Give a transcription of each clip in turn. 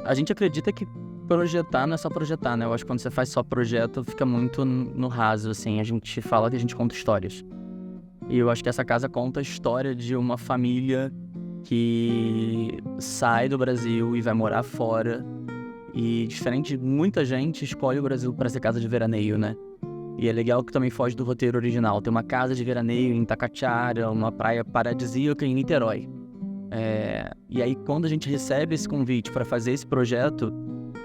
A gente acredita que projetar não é só projetar, né? Eu acho que quando você faz só projeto, fica muito no raso, assim. A gente fala que a gente conta histórias. E eu acho que essa casa conta a história de uma família que sai do Brasil e vai morar fora. E diferente de muita gente, escolhe o Brasil para ser casa de veraneio, né? E é legal que também foge do roteiro original. Tem uma casa de veraneio em Itacoatiara, uma praia paradisíaca em Niterói. E aí, quando a gente recebe esse convite para fazer esse projeto,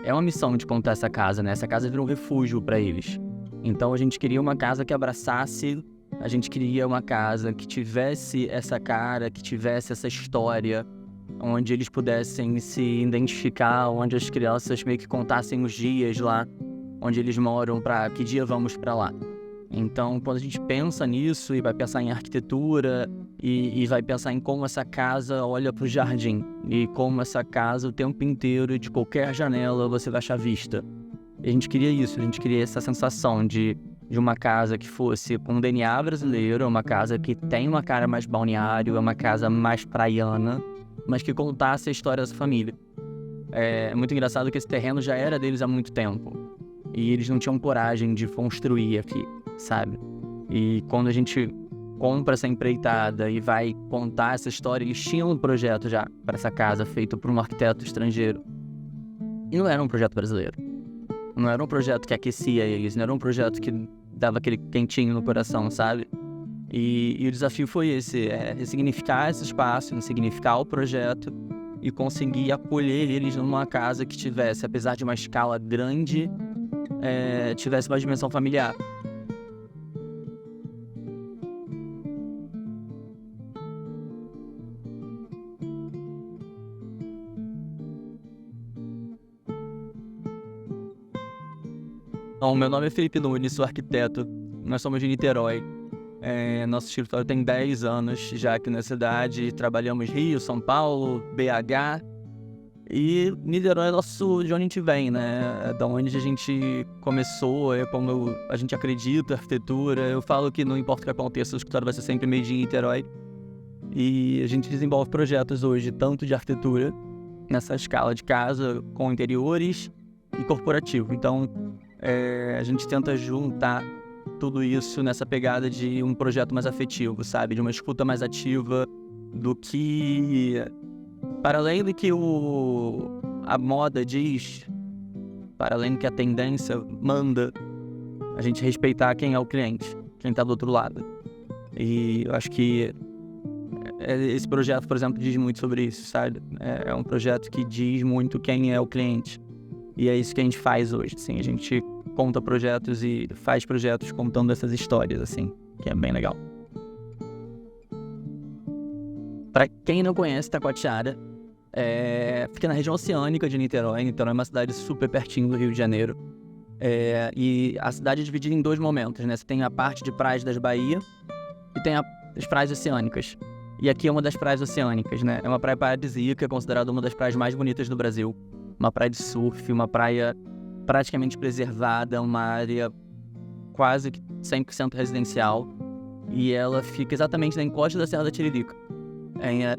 é uma missão de contar essa casa, né? Essa casa virou um refúgio para eles. Então, a gente queria uma casa que abraçasse, a gente queria uma casa que tivesse essa cara, que tivesse essa história, onde eles pudessem se identificar, onde as crianças meio que contassem os dias lá, onde eles moram, para que dia vamos para lá. Então, quando a gente pensa nisso e vai pensar em arquitetura e vai pensar em como essa casa olha para o jardim e como essa casa o tempo inteiro, de qualquer janela, você vai achar vista. E a gente queria isso, a gente queria essa sensação de uma casa que fosse com DNA brasileiro, uma casa que tem uma cara mais balneário, uma casa mais praiana, mas que contasse a história dessa família. É muito engraçado que esse terreno já era deles há muito tempo e eles não tinham coragem de construir aqui, sabe? E quando a gente compra essa empreitada e vai contar essa história, eles tinham um projeto já para essa casa feito por um arquiteto estrangeiro. E não era um projeto brasileiro. Não era um projeto que aquecia eles, não era um projeto que dava aquele quentinho no coração, sabe? E o desafio foi esse, ressignificar esse espaço, ressignificar o projeto e conseguir acolher eles numa casa que tivesse, apesar de uma escala grande, tivesse uma dimensão familiar. Bom, meu nome é Felipe Nunes, sou arquiteto. Nós somos de Niterói. Nosso escritório tem 10 anos já aqui na cidade. Trabalhamos Rio, São Paulo, BH. E Niterói é de onde a gente vem, né? É da onde a gente começou, é como a gente acredita, arquitetura. Eu falo que não importa o que aconteça, o escritório vai ser sempre made in Niterói. E a gente desenvolve projetos hoje, tanto de arquitetura, nessa escala de casa, com interiores e corporativo. Então, a gente tenta juntar tudo isso nessa pegada de um projeto mais afetivo, sabe? De uma escuta mais ativa do que... Para além do que a moda diz, para além do que a tendência manda, a gente respeitar quem é o cliente, quem está do outro lado. E eu acho que esse projeto, por exemplo, diz muito sobre isso, sabe? É um projeto que diz muito quem é o cliente. E é isso que a gente faz hoje, assim. A gente conta projetos e faz projetos contando essas histórias, assim, que é bem legal. Para quem não conhece Itacoatiara, fica na região oceânica de Niterói. Niterói é uma cidade super pertinho do Rio de Janeiro. E a cidade é dividida em dois momentos, né? Você tem a parte de praias das Bahias e tem as praias oceânicas. E aqui é uma das praias oceânicas, né? É uma praia paradisíaca, considerada uma das praias mais bonitas do Brasil. Uma praia de surf, uma praia praticamente preservada, uma área quase que 100% residencial. E ela fica exatamente na encosta da Serra da Tiririca.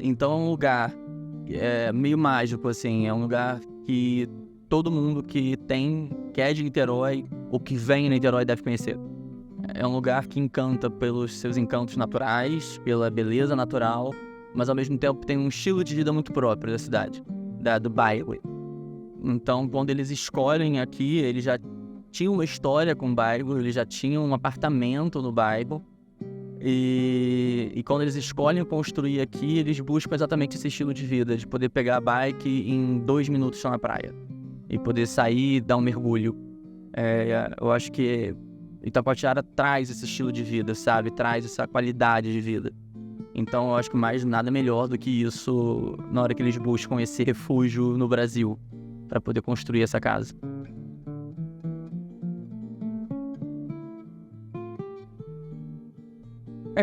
Então é um lugar meio mágico, assim. É um lugar que todo mundo que é de Niterói ou que vem em Niterói deve conhecer. É um lugar que encanta pelos seus encantos naturais, pela beleza natural, mas ao mesmo tempo tem um estilo de vida muito próprio da cidade, do bairro. Então, quando eles escolhem aqui, eles já tinham uma história com o bairro, eles já tinham um apartamento no bairro. E quando eles escolhem construir aqui, eles buscam exatamente esse estilo de vida, de poder pegar a bike em 2 minutos na praia e poder sair e dar um mergulho. Eu acho que Itacoatiara traz esse estilo de vida, sabe? Traz essa qualidade de vida. Então, eu acho que mais nada melhor do que isso na hora que eles buscam esse refúgio no Brasil para poder construir essa casa.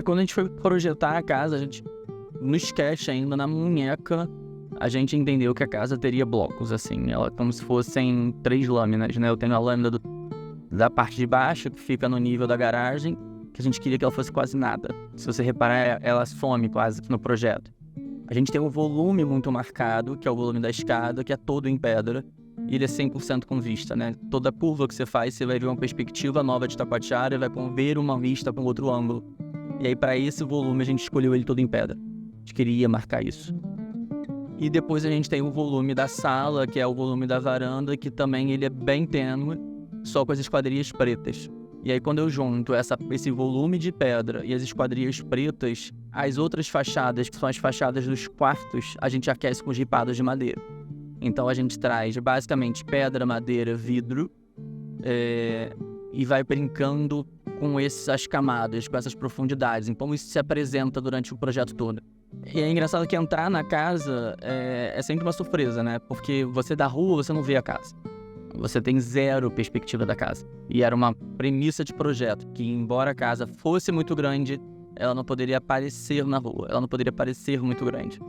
Quando a gente foi projetar a casa, a gente, no sketch ainda, na munheca, a gente entendeu que a casa teria blocos, assim, ela como se fossem 3 lâminas, né? Eu tenho a lâmina da parte de baixo, que fica no nível da garagem, que a gente queria que ela fosse quase nada. Se você reparar, ela some quase no projeto. A gente tem um volume muito marcado, que é o volume da escada, que é todo em pedra, e ele é 100% com vista, né? Toda curva que você faz, você vai ver uma perspectiva nova de Taquatiara e vai ver uma vista com outro ângulo. E aí, para esse volume, a gente escolheu ele todo em pedra. A gente queria marcar isso. E depois a gente tem o volume da sala, que é o volume da varanda, que também ele é bem tênue, só com as esquadrias pretas. E aí, quando eu junto esse volume de pedra e as esquadrias pretas, as outras fachadas, que são as fachadas dos quartos, a gente aquece com ripadas de madeira. Então, a gente traz basicamente pedra, madeira, vidro, e vai brincando com essas camadas, com essas profundidades. Então, isso se apresenta durante o projeto todo. E é engraçado que entrar na casa é sempre uma surpresa, né? Porque você da rua, você não vê a casa. Você tem zero perspectiva da casa. E era uma premissa de projeto, que embora a casa fosse muito grande, ela não poderia aparecer na rua, ela não poderia parecer muito grande.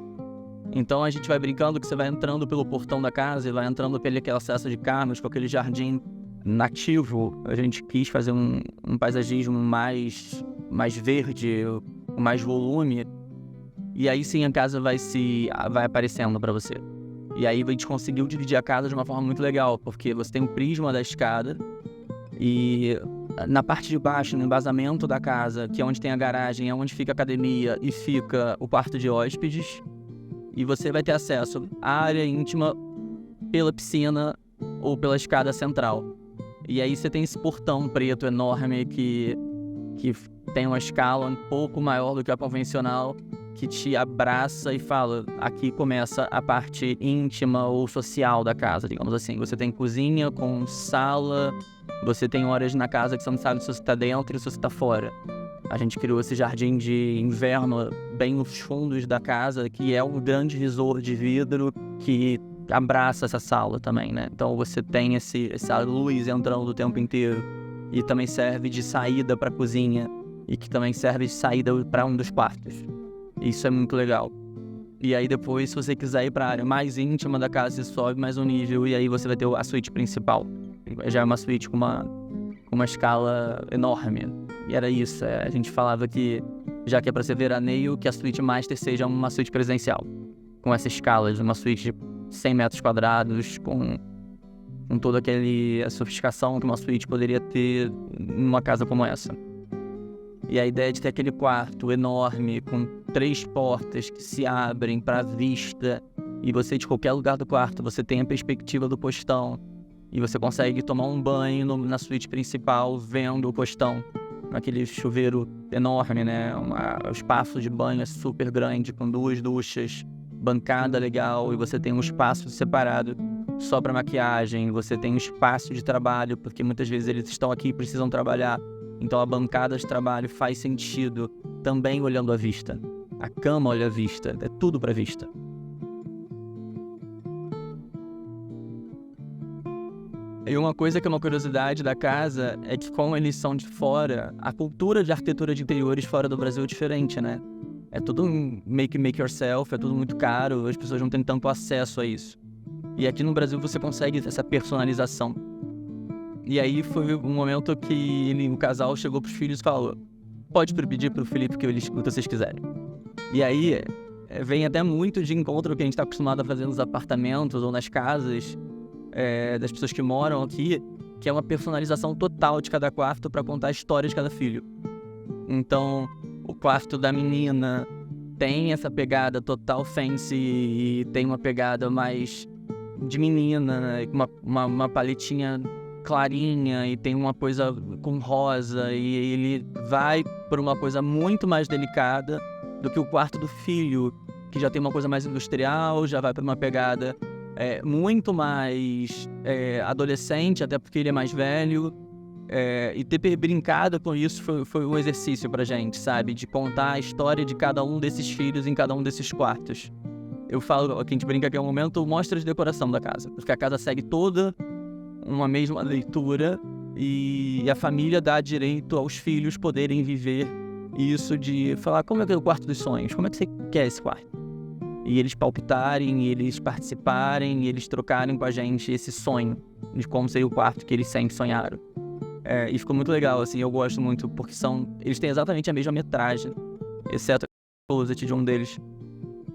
Então a gente vai brincando que você vai entrando pelo portão da casa e vai entrando pelo aquele acesso de carros, com aquele jardim nativo. A gente quis fazer um paisagismo mais verde, com mais volume. E aí sim a casa vai aparecendo para você. E aí a gente conseguiu dividir a casa de uma forma muito legal, porque você tem o prisma da escada e na parte de baixo, no embasamento da casa, que é onde tem a garagem, é onde fica a academia e fica o quarto de hóspedes. E você vai ter acesso à área íntima pela piscina ou pela escada central. E aí você tem esse portão preto enorme que tem uma escala um pouco maior do que a convencional, que te abraça e fala, aqui começa a parte íntima ou social da casa, digamos assim. Você tem cozinha com sala, você tem horas na casa que você não sabe se você está dentro ou se você está fora. A gente criou esse jardim de inverno bem nos fundos da casa, que é um grande visor de vidro que abraça essa sala também, né? Então você tem essa luz entrando o tempo inteiro e também serve de saída para a cozinha e que também serve de saída para um dos quartos. Isso é muito legal. E aí depois, se você quiser ir para a área mais íntima da casa, você sobe mais um nível e aí você vai ter a suíte principal. Já é uma suíte com uma escala enorme. E era isso, a gente falava que, já que é para ser veraneio, que a suíte master seja uma suíte presidencial. Com essa escala de uma suíte de 100 metros quadrados, com toda a sofisticação que uma suíte poderia ter numa casa como essa. E a ideia de ter aquele quarto enorme, com 3 portas que se abrem para a vista, e você de qualquer lugar do quarto, você tem a perspectiva do postão, e você consegue tomar um banho na suíte principal, vendo o postão, naquele chuveiro enorme, né? O espaço de banho é super grande, com 2 duchas, bancada legal, e você tem um espaço separado só para maquiagem, você tem um espaço de trabalho, porque muitas vezes eles estão aqui e precisam trabalhar. Então a bancada de trabalho faz sentido também olhando a vista. A cama olha a vista, é tudo para vista. E uma coisa que é uma curiosidade da casa é que, como eles são de fora, a cultura de arquitetura de interiores fora do Brasil é diferente, né? É tudo make yourself, é tudo muito caro, as pessoas não têm tanto acesso a isso. E aqui no Brasil você consegue essa personalização. E aí foi um momento que o casal chegou pros filhos e falou: pode pedir pro Felipe que vocês quiserem. E aí vem até muito de encontro ao que a gente está acostumado a fazer nos apartamentos ou nas casas das pessoas que moram aqui, que é uma personalização total de cada quarto para contar a história de cada filho. Então, o quarto da menina tem essa pegada total fancy e tem uma pegada mais de menina, né? Uma paletinha clarinha e tem uma coisa com rosa, e ele vai por uma coisa muito mais delicada do que o quarto do filho, que já tem uma coisa mais industrial, já vai para uma pegada muito mais adolescente, até porque ele é mais velho, e ter brincado com isso foi um exercício pra gente, sabe? De contar a história de cada um desses filhos em cada um desses quartos. Eu falo, que a gente brinca que é um momento mostra de decoração da casa, porque a casa segue toda uma mesma leitura e a família dá direito aos filhos poderem viver isso, de falar como é que é o quarto dos sonhos, como é que você quer esse quarto? E eles palpitarem, eles participarem, eles trocarem com a gente esse sonho de como seria o quarto que eles sempre sonharam. E ficou muito legal, assim, eu gosto muito, porque eles têm exatamente a mesma metragem, exceto o closet de um deles.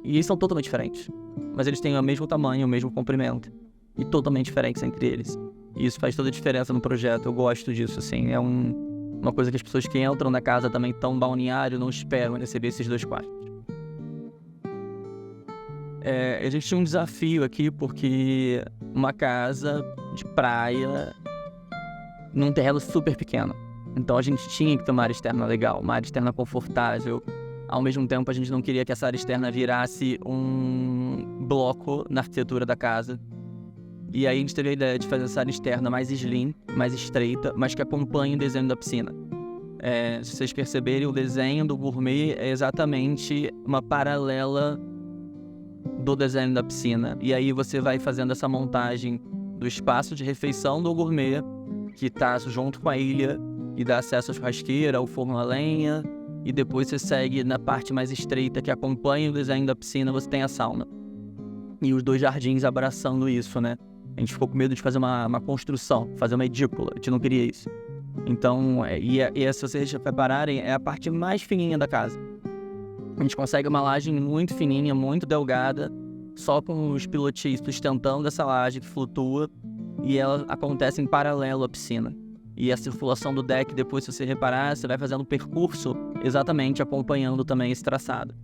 E eles são totalmente diferentes. Mas eles têm o mesmo tamanho, o mesmo comprimento. E totalmente diferentes entre eles. E isso faz toda a diferença no projeto. Eu gosto disso, assim. É uma coisa que as pessoas que entram na casa também tão balneário não esperam receber esses 2 quartos. A gente tinha um desafio aqui porque uma casa de praia num terreno super pequeno. Então a gente tinha que ter uma área externa legal, uma área externa confortável. Ao mesmo tempo a gente não queria que essa área externa virasse um bloco na arquitetura da casa. E aí a gente teve a ideia de fazer essa área externa mais slim, mais estreita, mas que acompanhe o desenho da piscina. Se vocês perceberem, o desenho do gourmet é exatamente uma paralela do desenho da piscina. E aí você vai fazendo essa montagem do espaço de refeição do gourmet, que está junto com a ilha e dá acesso à churrasqueira, ao forno a lenha. E depois você segue na parte mais estreita que acompanha o desenho da piscina, você tem a sauna. E os 2 jardins abraçando isso, né? A gente ficou com medo de fazer uma construção, fazer uma edícula, a gente não queria isso. Então, se vocês repararem, é a parte mais fininha da casa. A gente consegue uma laje muito fininha, muito delgada, só com os pilotis sustentando essa laje que flutua, e ela acontece em paralelo à piscina. E a circulação do deck, depois, se você reparar, você vai fazendo um percurso exatamente acompanhando também esse traçado.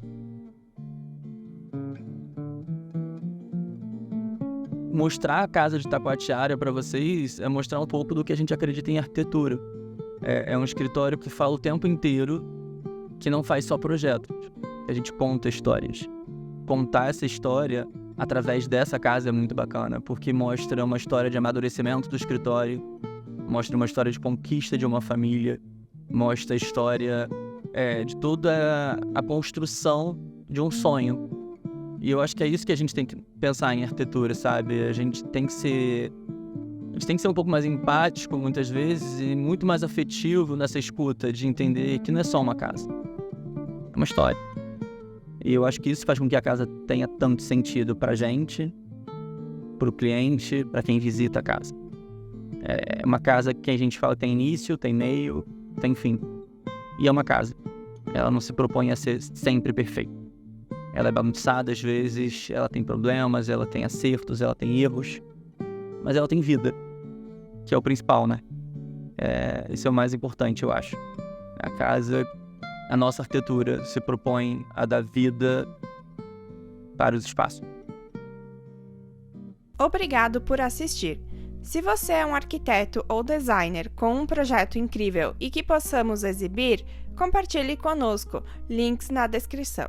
Mostrar a casa de Taquatiara para vocês é mostrar um pouco do que a gente acredita em arquitetura. É um escritório que fala o tempo inteiro que não faz só projetos. A gente conta histórias. Contar essa história através dessa casa é muito bacana, porque mostra uma história de amadurecimento do escritório, mostra uma história de conquista de uma família, mostra a história de toda a construção de um sonho. E eu acho que é isso que a gente tem que pensar em arquitetura, sabe? A gente tem que ser um pouco mais empático, muitas vezes, e muito mais afetivo nessa escuta, de entender que não é só uma casa. É uma história. E eu acho que isso faz com que a casa tenha tanto sentido pra gente, pro cliente, pra quem visita a casa. É uma casa que a gente fala que tem início, tem meio, tem fim. E é uma casa. Ela não se propõe a ser sempre perfeita. Ela é bagunçada às vezes, ela tem problemas, ela tem acertos, ela tem erros, mas ela tem vida, que é o principal, né? Isso é o mais importante, eu acho. A casa, a nossa arquitetura se propõe a dar vida para os espaços. Obrigado por assistir. Se você é um arquiteto ou designer com um projeto incrível e que possamos exibir, compartilhe conosco. Links na descrição.